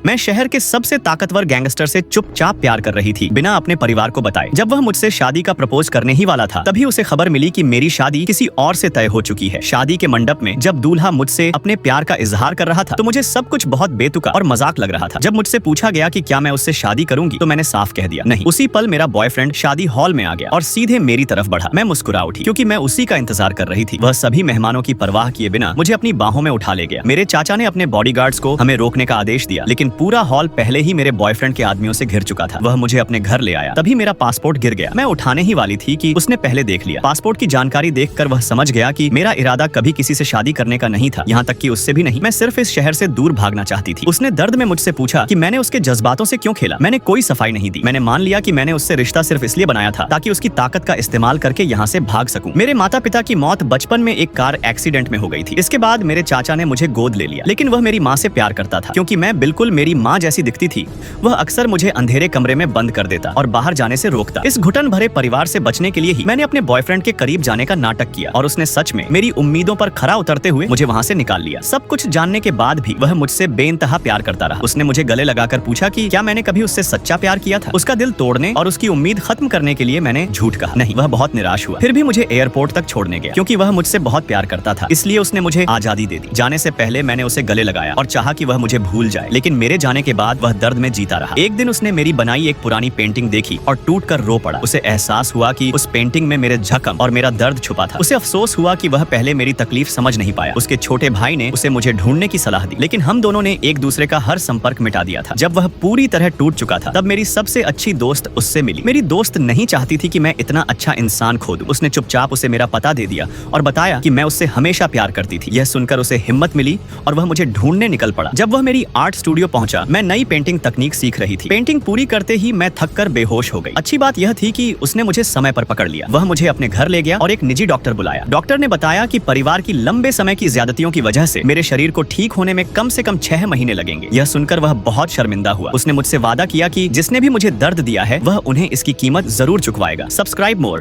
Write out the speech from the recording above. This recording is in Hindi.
मैं शहर के सबसे ताकतवर गैंगस्टर से चुपचाप प्यार कर रही थी, बिना अपने परिवार को बताए। जब वह मुझसे शादी का प्रपोज करने ही वाला था, तभी उसे खबर मिली कि मेरी शादी किसी और से तय हो चुकी है। शादी के मंडप में जब दूल्हा मुझसे अपने प्यार का इजहार कर रहा था, तो मुझे सब कुछ बहुत बेतुका और मजाक लग रहा था। जब मुझसे पूछा गया कि क्या मैं उससे शादी करूंगी, तो मैंने साफ कह दिया नहीं। उसी पल मेरा बॉयफ्रेंड शादी हॉल में आ गया और सीधे मेरी तरफ बढ़ा। मैं मुस्कुरा उठी, क्योंकि मैं उसी का इंतजार कर रही थी। वह सभी मेहमानों की परवाह किए बिना मुझे अपनी बाहों में उठा ले गया। मेरे चाचा ने अपने बॉडीगार्ड्स को हमें रोकने का आदेश दिया, लेकिन पूरा हॉल पहले ही मेरे बॉयफ्रेंड के आदमियों से घिर चुका था। वह मुझे अपने घर ले आया। तभी मेरा पासपोर्ट गिर गया। मैं उठाने ही वाली थी कि उसने पहले देख लिया। पासपोर्ट की जानकारी देखकर वह समझ गया कि मेरा इरादा कभी किसी से शादी करने का नहीं था, यहाँ तक कि उससे भी नहीं। मैं सिर्फ इस शहर से दूर भागना चाहती थी। उसने दर्द में मुझसे पूछा कि मैंने उसके जज्बातों से क्यों खेला। मैंने कोई सफाई नहीं दी। मैंने मान लिया कि मैंने उससे रिश्ता सिर्फ इसलिए बनाया था ताकि उसकी ताकत का इस्तेमाल करके यहाँ से भाग सकूं। मेरे माता पिता की मौत बचपन में एक कार एक्सीडेंट में हो गई थी। इसके बाद मेरे चाचा ने मुझे गोद ले लिया, लेकिन वह मेरी माँ से प्यार करता था, क्योंकि मैं बिल्कुल मेरी माँ जैसी दिखती थी। वह अक्सर मुझे अंधेरे कमरे में बंद कर देता और बाहर जाने से रोकता। इस घुटन भरे परिवार से बचने के लिए ही मैंने अपने बॉयफ्रेंड के करीब जाने का नाटक किया, और उसने सच में मेरी उम्मीदों पर खरा उतरते हुए मुझे वहाँ से निकाल लिया। सब कुछ जानने के बाद भी वह मुझसे बेइंतहा प्यार करता रहा। उसने मुझे गले लगाकर पूछा कि क्या मैंने कभी उससे सच्चा प्यार किया था। उसका दिल तोड़ने और उसकी उम्मीद खत्म करने के लिए मैंने झूठ कहा। नहीं, वह बहुत निराश हुआ। फिर भी मुझे एयरपोर्ट तक छोड़ने गया, क्योंकि वह मुझसे बहुत प्यार करता था। इसलिए उसने मुझे आजादी दे दी। जाने से पहले मैंने उसे गले लगाया और चाहा कि वह मुझे भूल जाए, लेकिन मेरे जाने के बाद वह दर्द में जीता रहा। एक दिन उसने मेरी बनाई एक पुरानी पेंटिंग देखी और टूट कर रो पड़ा। उसे एहसास हुआ कि उस पेंटिंग में मेरे जख्म और मेरा दर्द छुपा था। उसे अफसोस हुआ कि वह पहले मेरी तकलीफ समझ नहीं पाया। उसके छोटे भाई ने उसे मुझे ढूंढने की सलाह दी, लेकिन हम दोनों ने एक दूसरे का हर संपर्क मिटा दिया था। जब वह पूरी तरह टूट चुका था, तब मेरी सबसे अच्छी दोस्त उससे मिली। मेरी दोस्त नहीं चाहती थी कि मैं इतना अच्छा इंसान खो दूं। उसने चुपचाप उसे मेरा पता दे दिया और बताया कि मैं उससे हमेशा प्यार करती थी। यह सुनकर उसे हिम्मत मिली और वह मुझे ढूंढने निकल पड़ा। जब वह मेरी आर्ट स्टूडियो पहुंचा, मैं नई पेंटिंग तकनीक सीख रही थी। पेंटिंग पूरी करते ही मैं थककर बेहोश हो गई। अच्छी बात यह थी कि उसने मुझे समय पर पकड़ लिया। वह मुझे अपने घर ले गया और एक निजी डॉक्टर बुलाया। डॉक्टर ने बताया कि परिवार की लंबे समय की ज्यादतियों की वजह से मेरे शरीर को ठीक होने में कम से कम 6 महीने लगेंगे। यह सुनकर वह बहुत शर्मिंदा हुआ। उसने मुझसे वादा किया कि जिसने भी मुझे दर्द दिया है, वह उन्हें इसकी कीमत जरूर चुकवाएगा। सब्सक्राइब मोर।